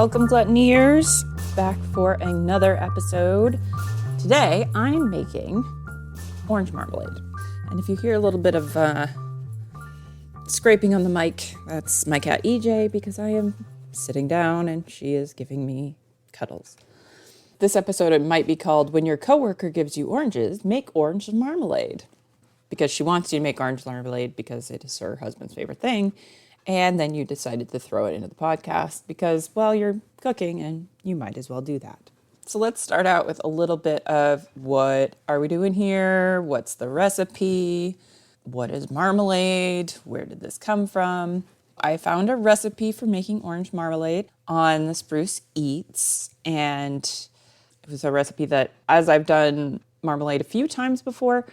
Welcome, Gluttoneers, back for another episode. Today, I'm making orange marmalade. And if you hear a little bit of scraping on the mic, that's my cat EJ, because I am sitting down and she is giving me cuddles. This episode might be called When Your Coworker Gives You Oranges, Make Orange Marmalade. Because she wants you to make orange marmalade because it is her husband's favorite thing. And then you decided to throw it into the podcast because, well, you're cooking and you might as well do that. So let's start out with a little bit of what are we doing here? What's the recipe? What is marmalade? Where did this come from? I found a recipe for making orange marmalade on the Spruce Eats. And it was a recipe that, as I've done marmalade a few times before,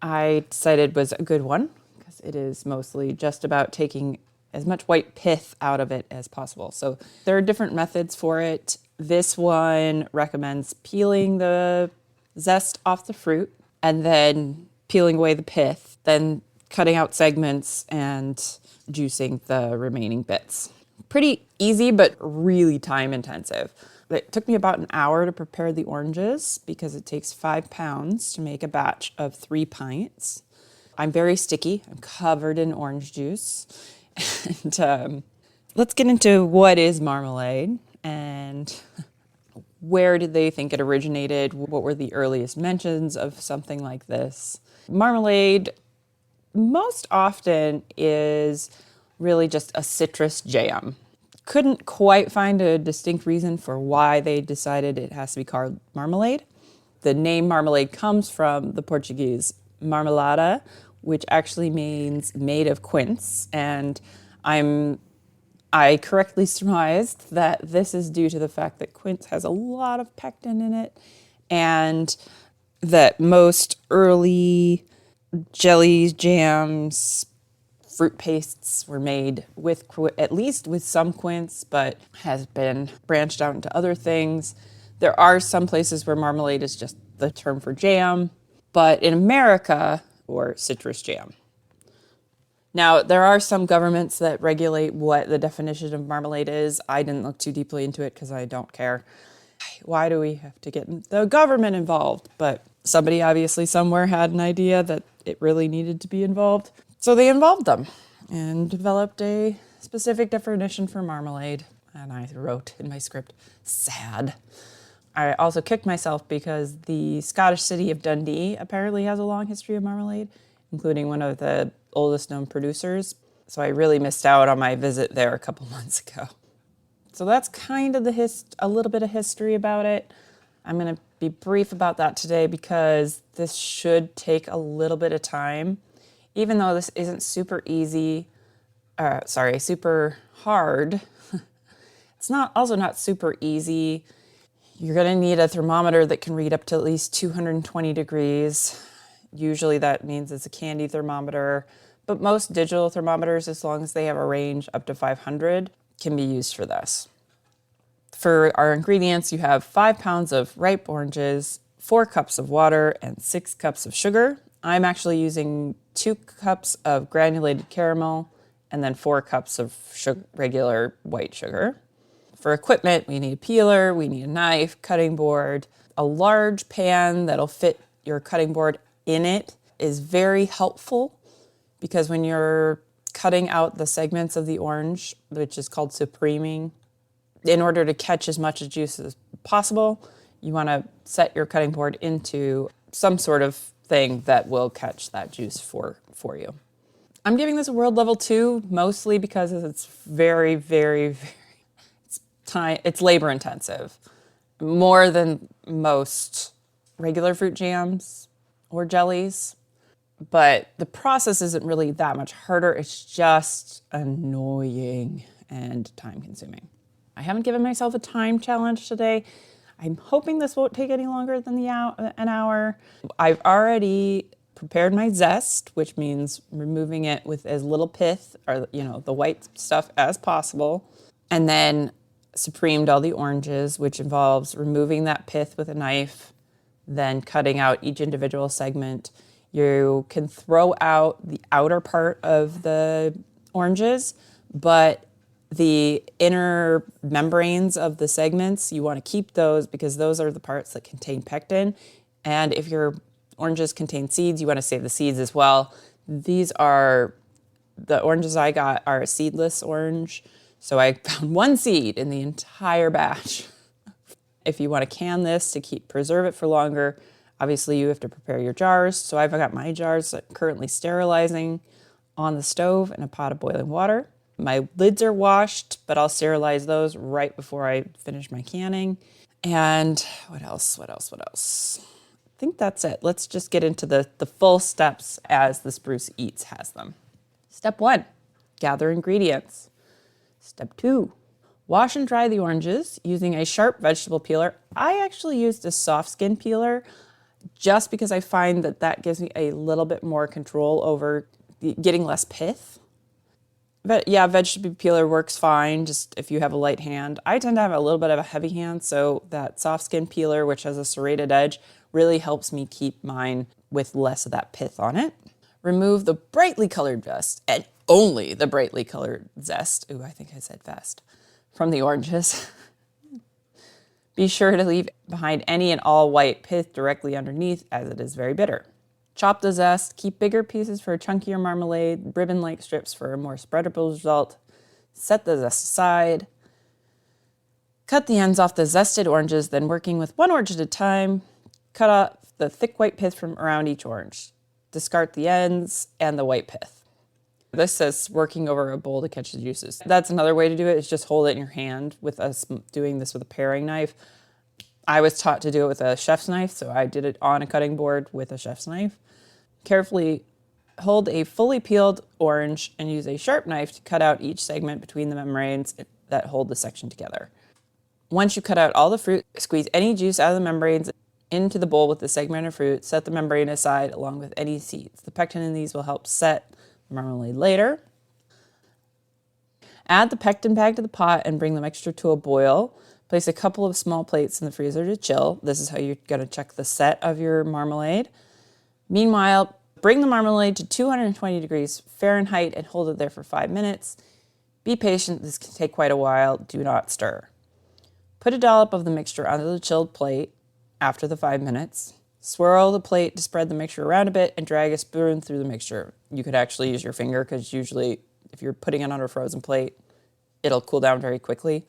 I decided was a good one because it is mostly just about taking as much white pith out of it as possible. So there are different methods for it. This one recommends peeling the zest off the fruit and then peeling away the pith, then cutting out segments and juicing the remaining bits. Pretty easy, but really time intensive. It took me about an hour to prepare the oranges because it takes 5 pounds to make a batch of 3 pints. I'm very sticky. I'm covered in orange juice. And let's get into what is marmalade and where did they think it originated? What were the earliest mentions of something like this? Marmalade most often is really just a citrus jam. Couldn't quite find a distinct reason for why they decided it has to be called marmalade. The name marmalade comes from the Portuguese marmalada, which actually means made of quince. And I correctly surmised that this is due to the fact that quince has a lot of pectin in it, and that most early jellies, jams, fruit pastes were made with at least with some quince, but has been branched out into other things. There are some places where marmalade is just the term for jam, but in America, or citrus jam. Now, there are some governments that regulate what the definition of marmalade is. I didn't look too deeply into it because I don't care. Why do we have to get the government involved? But somebody obviously somewhere had an idea that it really needed to be involved. So they involved them and developed a specific definition for marmalade. And I wrote in my script, sad. I also kicked myself because the Scottish city of Dundee apparently has a long history of marmalade, including one of the oldest known producers. So I really missed out on my visit there a couple months ago. So that's kind of a little bit of history about it. I'm going to be brief about that today because this should take a little bit of time. Even though this isn't super hard, it's not super easy. You're going to need a thermometer that can read up to at least 220 degrees. Usually that means it's a candy thermometer, but most digital thermometers, as long as they have a range up to 500, can be used for this. For our ingredients, you have 5 pounds of ripe oranges, 4 cups of water, and 6 cups of sugar. I'm actually using 2 cups of granulated caramel and then 4 cups of regular white sugar. For equipment, we need a peeler, we need a knife, cutting board. A large pan that'll fit your cutting board in it is very helpful because when you're cutting out the segments of the orange, which is called supreming, in order to catch as much juice as possible, you want to set your cutting board into some sort of thing that will catch that juice for you. I'm giving this a world level 2 mostly because it's very, very, very it's labor intensive, more than most regular fruit jams or jellies. But the process isn't really that much harder. It's just annoying and time consuming. I haven't given myself a time challenge today. I'm hoping this won't take any longer than an hour. I've already prepared my zest, which means removing it with as little pith or the white stuff as possible, and then supremed all the oranges, which involves removing that pith with a knife, then cutting out each individual segment. You can throw out the outer part of the oranges, but The inner membranes of the segments, you want to keep those because those are the parts that contain pectin. And if your oranges contain seeds, you want to save the seeds as well. The oranges I got are a seedless orange. So I found one seed in the entire batch. If you want to can this to preserve it for longer, obviously you have to prepare your jars. So I've got my jars currently sterilizing on the stove in a pot of boiling water. My lids are washed, but I'll sterilize those right before I finish my canning. And what else? I think that's it. Let's just get into the full steps as the Spruce Eats has them. Step 1, gather ingredients. Step 2, wash and dry the oranges using a sharp vegetable peeler. I actually used a soft skin peeler just because I find that gives me a little bit more control over getting less pith. But yeah, vegetable peeler works fine, just if you have a light hand. I tend to have a little bit of a heavy hand, so that soft skin peeler, which has a serrated edge, really helps me keep mine with less of that pith on it. Remove the brightly colored zest, and only the brightly colored zest, ooh, I think I said vest, from the oranges. Be sure to leave behind any and all white pith directly underneath, as it is very bitter. Chop the zest, keep bigger pieces for a chunkier marmalade, ribbon-like strips for a more spreadable result. Set the zest aside. Cut the ends off the zested oranges, then working with one orange at a time, cut off the thick white pith from around each orange. Discard the ends and the white pith. This says working over a bowl to catch the juices. That's another way to do it, is just hold it in your hand. With us doing this with a paring knife, I was taught to do it with a chef's knife, so I did it on a cutting board with a chef's knife. Carefully hold a fully peeled orange and use a sharp knife to cut out each segment between the membranes that hold the section together. Once you cut out all the fruit, squeeze any juice out of the membranes into the bowl with the segmented fruit. Set the membrane aside along with any seeds. The pectin in these will help set the marmalade later. Add the pectin bag to the pot and bring the mixture to a boil. Place a couple of small plates in the freezer to chill. This is how you're going to check the set of your marmalade. Meanwhile, bring the marmalade to 220 degrees Fahrenheit and hold it there for 5 minutes. Be patient, this can take quite a while. Do not stir. Put a dollop of the mixture onto the chilled plate after the 5 minutes. Swirl the plate to spread the mixture around a bit and drag a spoon through the mixture. You could actually use your finger because usually if you're putting it on a frozen plate, it'll cool down very quickly.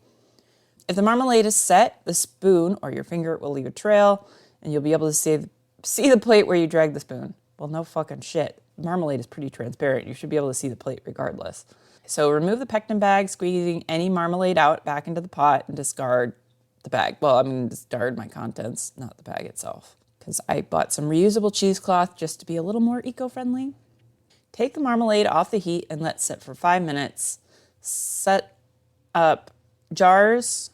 If the marmalade is set, the spoon or your finger will leave a trail and you'll be able to see the plate where you drag the spoon. Well, no fucking shit. Marmalade is pretty transparent. You should be able to see the plate regardless. So remove the pectin bag, squeezing any marmalade out back into the pot and discard the bag. Well, I'm going to discard my contents, not the bag itself, because I bought some reusable cheesecloth just to be a little more eco-friendly. Take the marmalade off the heat and let sit for 5 minutes. Set up jars,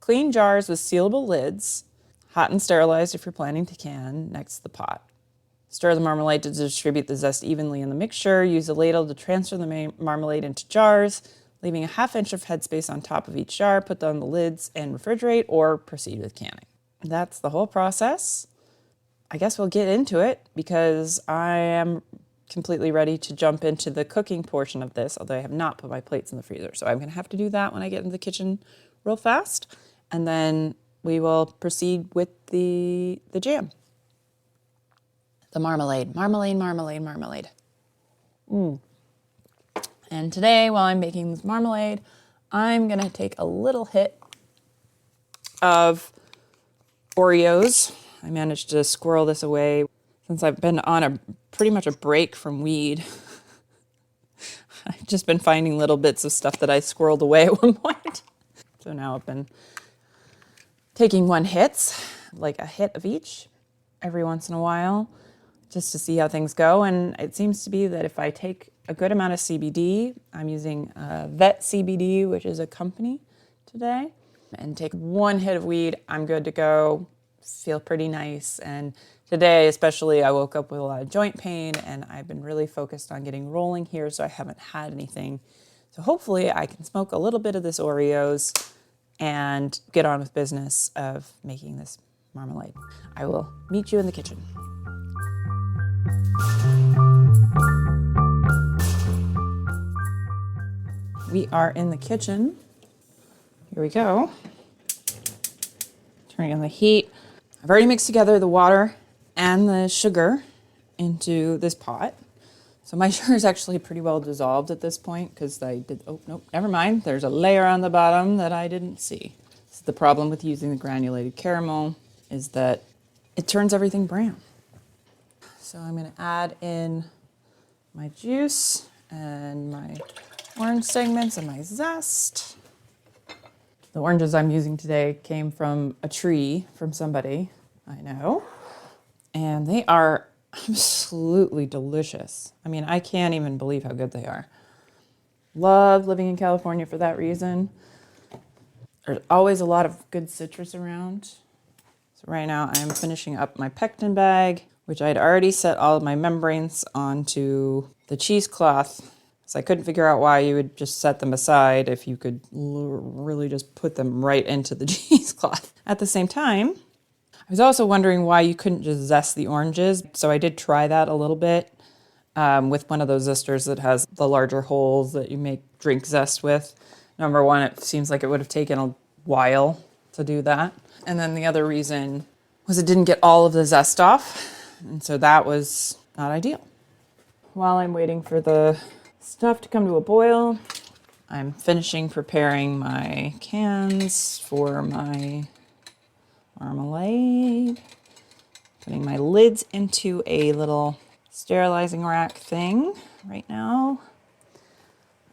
clean jars with sealable lids, hot and sterilized if you're planning to can, next to the pot. Stir the marmalade to distribute the zest evenly in the mixture. Use a ladle to transfer the marmalade into jars, leaving a ½ inch of headspace on top of each jar. Put down the lids and refrigerate or proceed with canning. That's the whole process. I guess we'll get into it because I am completely ready to jump into the cooking portion of this, although I have not put my plates in the freezer. So I'm going to have to do that when I get into the kitchen real fast. And then we will proceed with the jam. The marmalade. And today, while I'm making this marmalade, I'm going to take a little hit of Oreos. I managed to squirrel this away since I've been on pretty much a break from weed. I've just been finding little bits of stuff that I squirreled away at one point. So now I've been taking like a hit of each every once in a while, just to see how things go. And it seems to be that if I take a good amount of CBD, I'm using Vet CBD, which is a company today, and take one hit of weed, I'm good to go. Feel pretty nice. And today, especially, I woke up with a lot of joint pain and I've been really focused on getting rolling here, so I haven't had anything. So hopefully I can smoke a little bit of this Oreos and get on with business of making this marmalade. I will meet you in the kitchen. We are in the kitchen. Here we go. Turning on the heat. I've already mixed together the water and the sugar into this pot. So my sugar is actually pretty well dissolved at this point because I did, oh, nope, never mind. There's a layer on the bottom that I didn't see. This is the problem with using the granulated caramel is that it turns everything brown. So I'm going to add in my juice and my orange segments and my zest. The oranges I'm using today came from a tree from somebody I know, and they are absolutely delicious. I mean, I can't even believe how good they are. Love living in California for that reason. There's always a lot of good citrus around. So right now I'm finishing up my pectin bag, which I'd already set all of my membranes onto the cheesecloth. So I couldn't figure out why you would just set them aside if you could really just put them right into the cheesecloth. At the same time, I was also wondering why you couldn't just zest the oranges. So I did try that a little bit with one of those zesters that has the larger holes that you make drink zest with. Number one, it seems like it would have taken a while to do that. And then the other reason was it didn't get all of the zest off. And so that was not ideal. While I'm waiting for the stuff to come to a boil, I'm finishing preparing my cans for my marmalade. Putting my lids into a little sterilizing rack thing right now.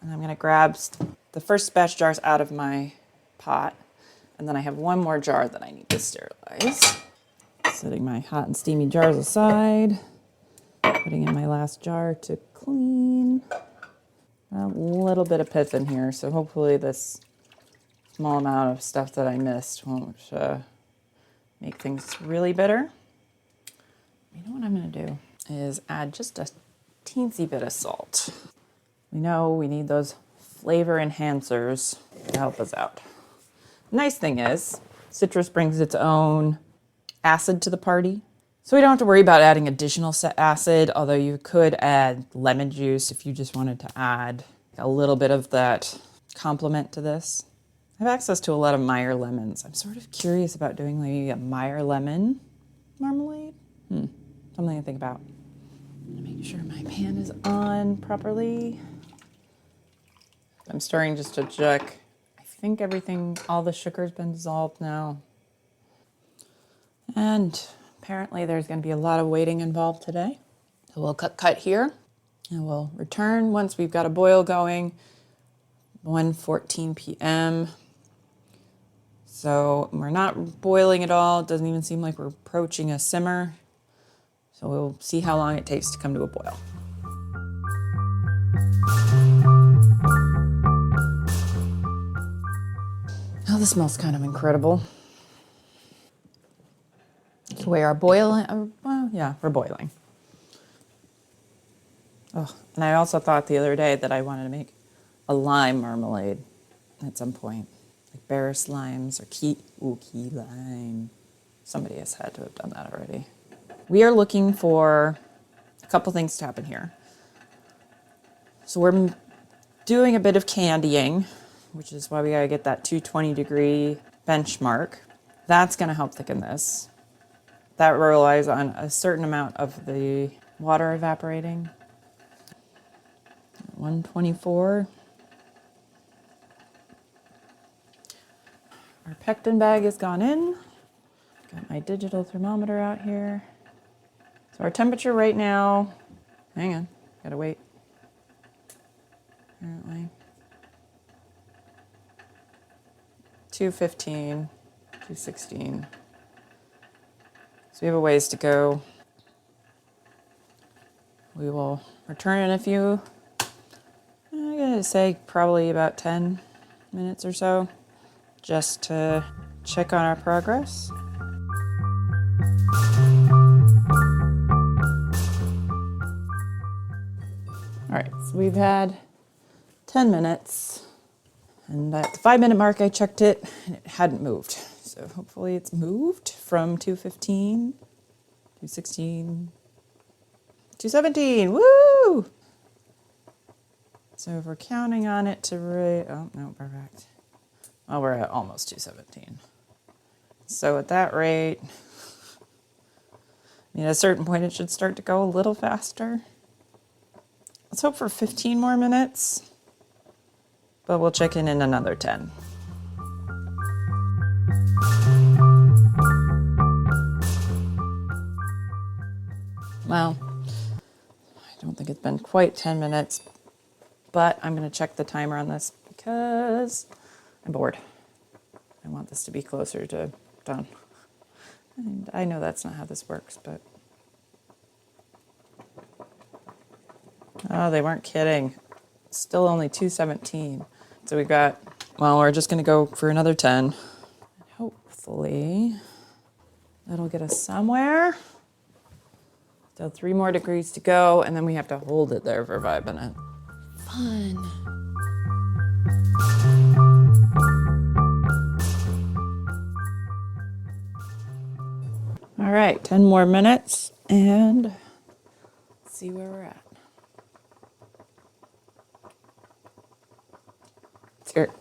And I'm going to grab the first batch jars out of my pot. And then I have one more jar that I need to sterilize. Setting my hot and steamy jars aside. Putting in my last jar to clean. A little bit of pith in here, so hopefully this small amount of stuff that I missed won't make things really bitter. You know what I'm going to do is add just a teensy bit of salt. We know we need those flavor enhancers to help us out. Nice thing is, citrus brings its own acid to the party. So we don't have to worry about adding additional acid, although you could add lemon juice if you just wanted to add a little bit of that complement to this. I have access to a lot of Meyer lemons. I'm sort of curious about doing maybe a Meyer lemon marmalade. Something to think about. I'm gonna make sure my pan is on properly. I'm stirring just to check. I think all the sugar's been dissolved now. And apparently there's going to be a lot of waiting involved today. So we'll cut here and we'll return once we've got a boil going. 1:14 p.m. So we're not boiling at all. It doesn't even seem like we're approaching a simmer. So we'll see how long it takes to come to a boil. Oh, this smells kind of incredible. So we are boiling. We're boiling. Oh, and I also thought the other day that I wanted to make a lime marmalade at some point. Like Barris limes or key lime. Somebody has had to have done that already. We are looking for a couple things to happen here. So we're doing a bit of candying, which is why we gotta get that 220-degree benchmark. That's gonna help thicken this. That relies on a certain amount of the water evaporating. 124. Our pectin bag has gone in. Got my digital thermometer out here. So our temperature right now, hang on, gotta wait. Apparently. 215, 216. So we have a ways to go. We will return in a few, I'm gonna say probably about 10 minutes or so, just to check on our progress. All right, so we've had 10 minutes, and at the 5-minute mark I checked it and it hadn't moved. So hopefully it's moved from 215, 216, 217, woo! So if we're counting on it to oh, no, perfect. Well, we're at almost 217. So at that rate, at a certain point, it should start to go a little faster. Let's hope for 15 more minutes, but we'll check in another 10. Well, I don't think it's been quite 10 minutes, but I'm going to check the timer on this because I'm bored. I want this to be closer to done. And I know that's not how this works, but... Oh, they weren't kidding. Still only 217. So we got, well, we're just going to go for another 10. Hopefully, that'll get us somewhere. Still 3 more degrees to go, and then we have to hold it there for 5 minutes. Fun. All right, 10 more minutes, and let's see where we're at.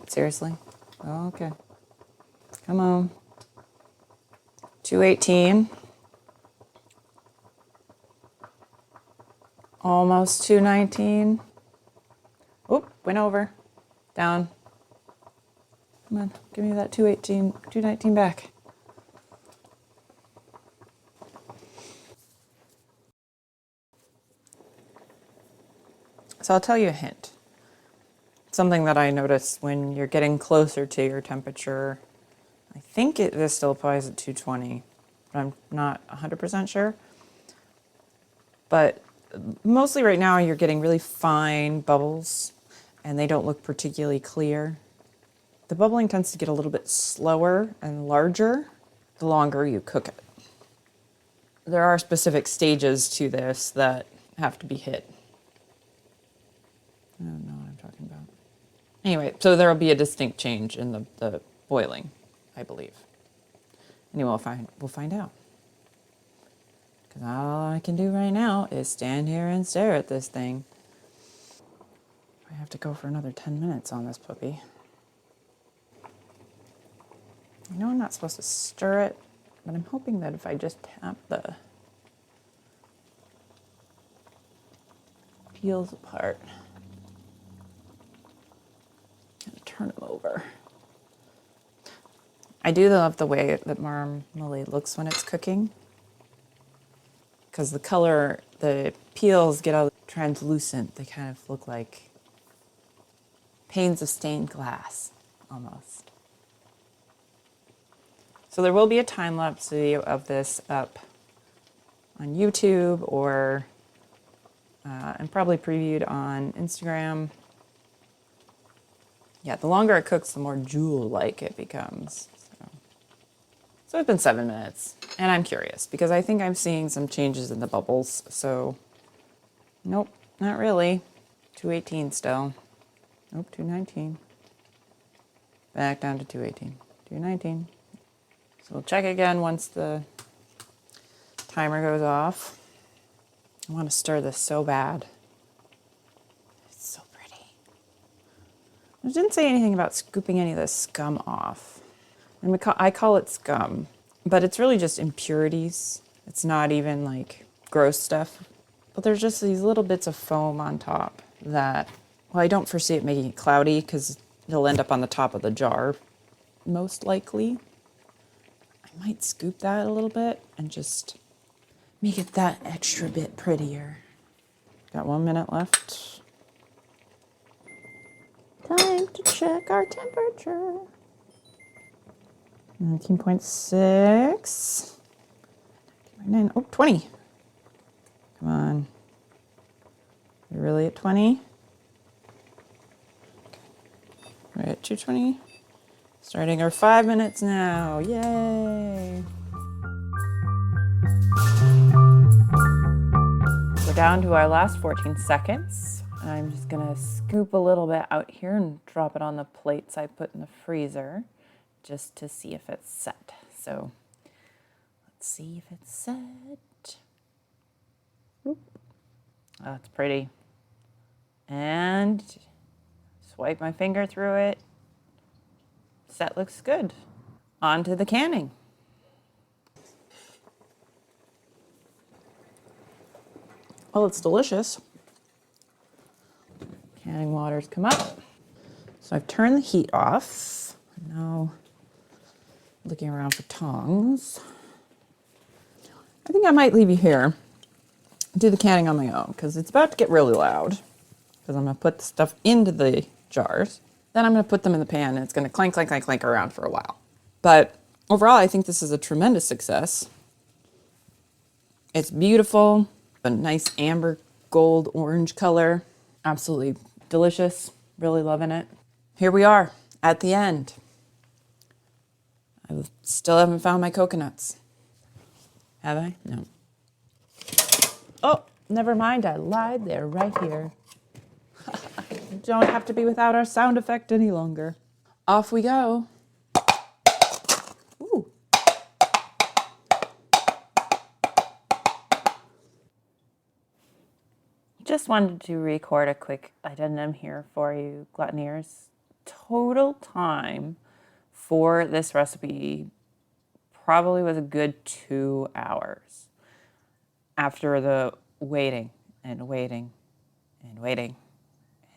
Seriously? Oh, okay. Come on. 218. Almost 219. Oop, went over. Down. Come on, give me that 219 back. So I'll tell you a hint. Something that I notice when you're getting closer to your temperature. I think this still applies at 220, but I'm not 100% sure. But mostly right now you're getting really fine bubbles, and they don't look particularly clear. The bubbling tends to get a little bit slower and larger the longer you cook it. There are specific stages to this that have to be hit. I don't know what I'm talking about. Anyway, so there will be a distinct change in the boiling, I believe. Anyway, we'll find out. Because all I can do right now is stand here and stare at this thing. I have to go for another 10 minutes on this puppy. I know I'm not supposed to stir it, but I'm hoping that if I just tap the peels apart, and turn them over. I do love the way that marmalade looks when it's cooking, because the color, the peels get all translucent. They kind of look like panes of stained glass, almost. So there will be a time-lapse video of this up on YouTube or and probably previewed on Instagram. Yeah, the longer it cooks, the more jewel-like it becomes. So it's been 7 minutes, and I'm curious because I think I'm seeing some changes in the bubbles. So, nope, not really. 218 still. Nope, 219. Back down to 218. 219. So we'll check again once the timer goes off. I want to stir this so bad. It's so pretty. It didn't say anything about scooping any of the scum off. And I call it scum, but it's really just impurities. It's not even like gross stuff. But there's just these little bits of foam on top that, well, I don't foresee it making it cloudy because it'll end up on the top of the jar, most likely. I might scoop that a little bit and just make it that extra bit prettier. Got 1 minute left. Time to check our temperature. 19.6. 19.9. Oh, 20. Come on. You're really at 20? We're at 220. Starting our 5 minutes now. Yay! We're down to our last 14 seconds. I'm just gonna scoop a little bit out here and drop it on the plates I put in the freezer just to see if it's set. So let's see if it's set. Oop. Oh, it's pretty. and swipe my finger through it. That looks good. On to the canning. Oh, it's delicious. Canning water's come up. So I've turned the heat off. I'm now looking around for tongs. I think I might leave you here, do the canning on my own, because it's about to get really loud. Because I'm going to put the stuff into the jars. Then I'm going to put them in the pan, and it's going to clank, clank, clank, clank around for a while. But overall, I think this is a tremendous success. It's beautiful, a nice amber gold orange color. Absolutely delicious. Really loving it. Here we are at the end. I still haven't found my coconuts. Have I? No. Oh, never mind. I lied. They're right here. Don't have to be without our sound effect any longer. Off we go. Ooh. Just wanted to record a quick addendum here for you, gluttoneers. Total time for this recipe probably was a good 2 hours after the waiting and waiting and waiting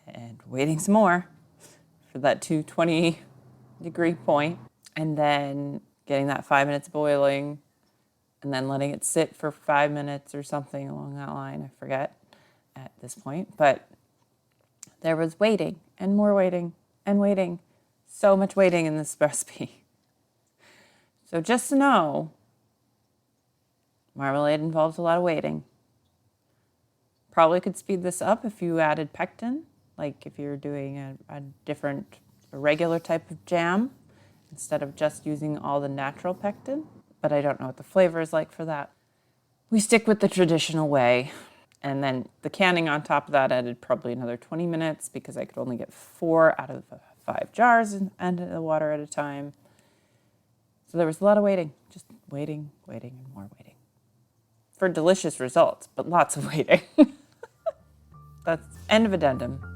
and waiting some more for that 220-degree point, and then getting that 5 minutes boiling, and then letting it sit for 5 minutes or something along that line. I forget at this point, but there was waiting and more waiting and waiting. So much waiting in this recipe. So just to know, marmalade involves a lot of waiting. Probably could speed this up if you added pectin, like if you're doing a regular type of jam, instead of just using all the natural pectin. But I don't know what the flavor is like for that. We stick with the traditional way. And then the canning on top of that added probably another 20 minutes because I could only get 4 out of the 5 jars and the water at a time. So there was a lot of waiting, just waiting, waiting, and more waiting. For delicious results, but lots of waiting. That's end of addendum.